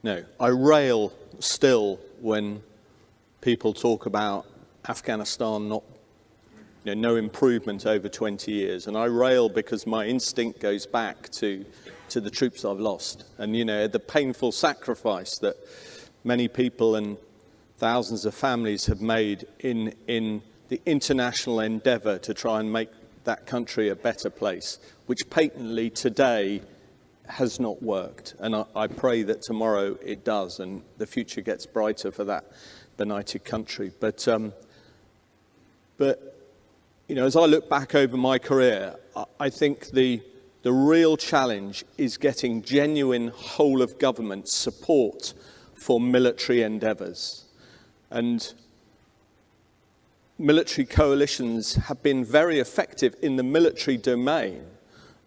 No, I rail still when people talk about Afghanistan not, no improvement over 20 years. And I rail because my instinct goes back to the troops I've lost. And, the painful sacrifice that many people and thousands of families have made in the international endeavour to try and make that country a better place, which patently today has not worked. And I pray that tomorrow it does and the future gets brighter for that benighted country. But as I look back over my career, I think the real challenge is getting genuine whole of government support for military endeavours. And military coalitions have been very effective in the military domain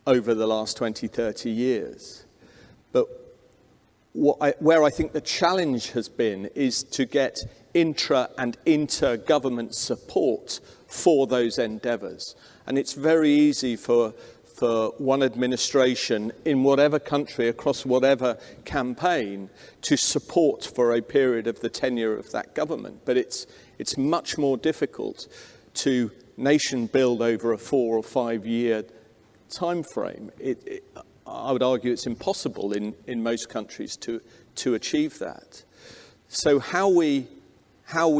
over the last 20, 30 years. But where I think the challenge has been is to get intra and inter-government support for those endeavours. And it's very easy for one administration in whatever country, across whatever campaign, to support for a period of the tenure of that government. But it's much more difficult to nation build over a 4 or 5 year time frame. I would argue it's impossible in most countries to achieve that. So how we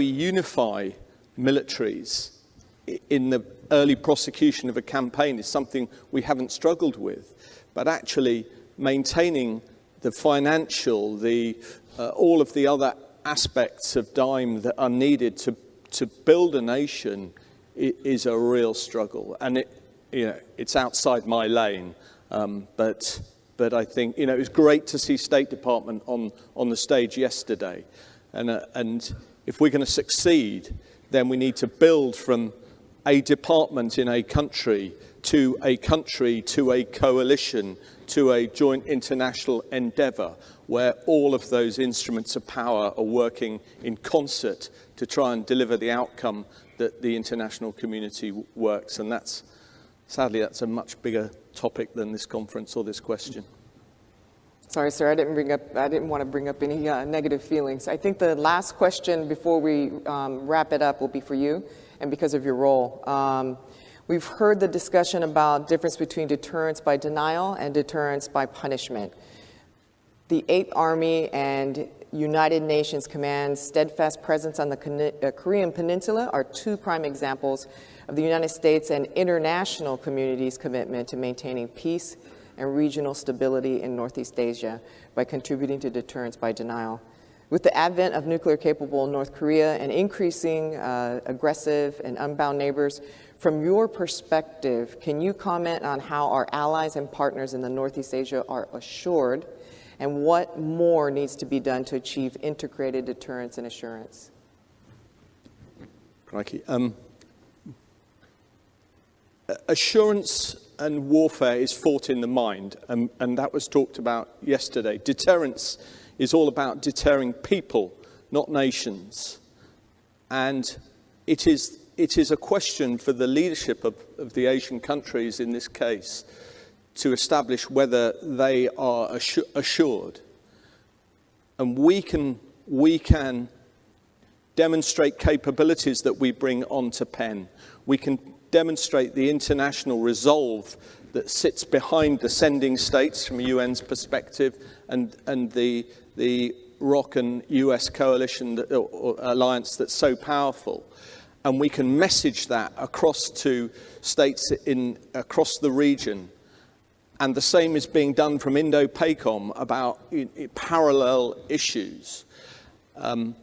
unify militaries in the early prosecution of a campaign is something we haven't struggled with, but actually maintaining the financial, all of the other aspects of DIME that are needed to build a nation is a real struggle. And it's outside my lane, but I think it was great to see State Department on the stage yesterday, and if we're going to succeed, then we need to build from a department in a country to a coalition, to a joint international endeavour, where all of those instruments of power are working in concert to try and deliver the outcome that the international community works. And sadly, that's a much bigger topic than this conference or this question. Sorry, sir, I didn't want to bring up any negative feelings. I think the last question before we wrap it up will be for you, and because of your role. We've heard the discussion about difference between deterrence by denial and deterrence by punishment. The 8th Army and United Nations Command's steadfast presence on the Korean Peninsula are 2 prime examples of the United States and international community's commitment to maintaining peace and regional stability in Northeast Asia by contributing to deterrence by denial. With the advent of nuclear-capable North Korea and increasing aggressive and unbound neighbors, from your perspective, can you comment on how our allies and partners in the Northeast Asia are assured, and what more needs to be done to achieve integrated deterrence and assurance? Crikey. Assurance and warfare is fought in the mind, and that was talked about yesterday. Deterrence is all about deterring people, not nations. And it is a question for the leadership of the Asian countries in this case to establish whether they are assured. And we can demonstrate capabilities that we bring onto PEN. We can demonstrate the international resolve that sits behind the sending states from a UN's perspective and the ROC and US coalition or alliance that's so powerful. And we can message that across to states across the region. And the same is being done from Indo-PACOM about parallel issues. But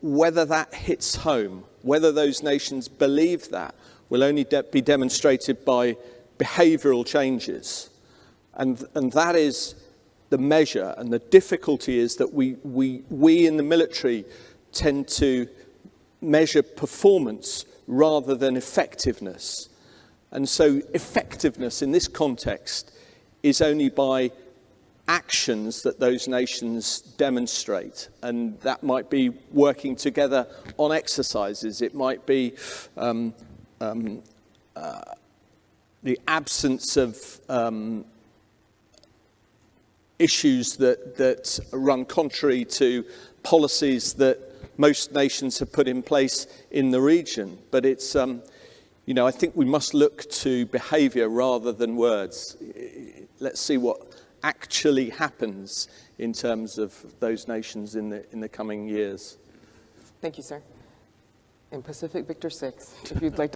whether that hits home, whether those nations believe that, will only be demonstrated by behavioural changes. And that is the measure. And the difficulty is that we in the military tend to measure performance rather than effectiveness. And so effectiveness in this context is only by actions that those nations demonstrate. And that might be working together on exercises. It might be the absence of issues that run contrary to policies that most nations have put in place in the region. But it's, I think we must look to behaviour rather than words. Let's see what actually happens in terms of those nations in the coming years. Thank you, sir. In Pacific Victor 6, if you'd like to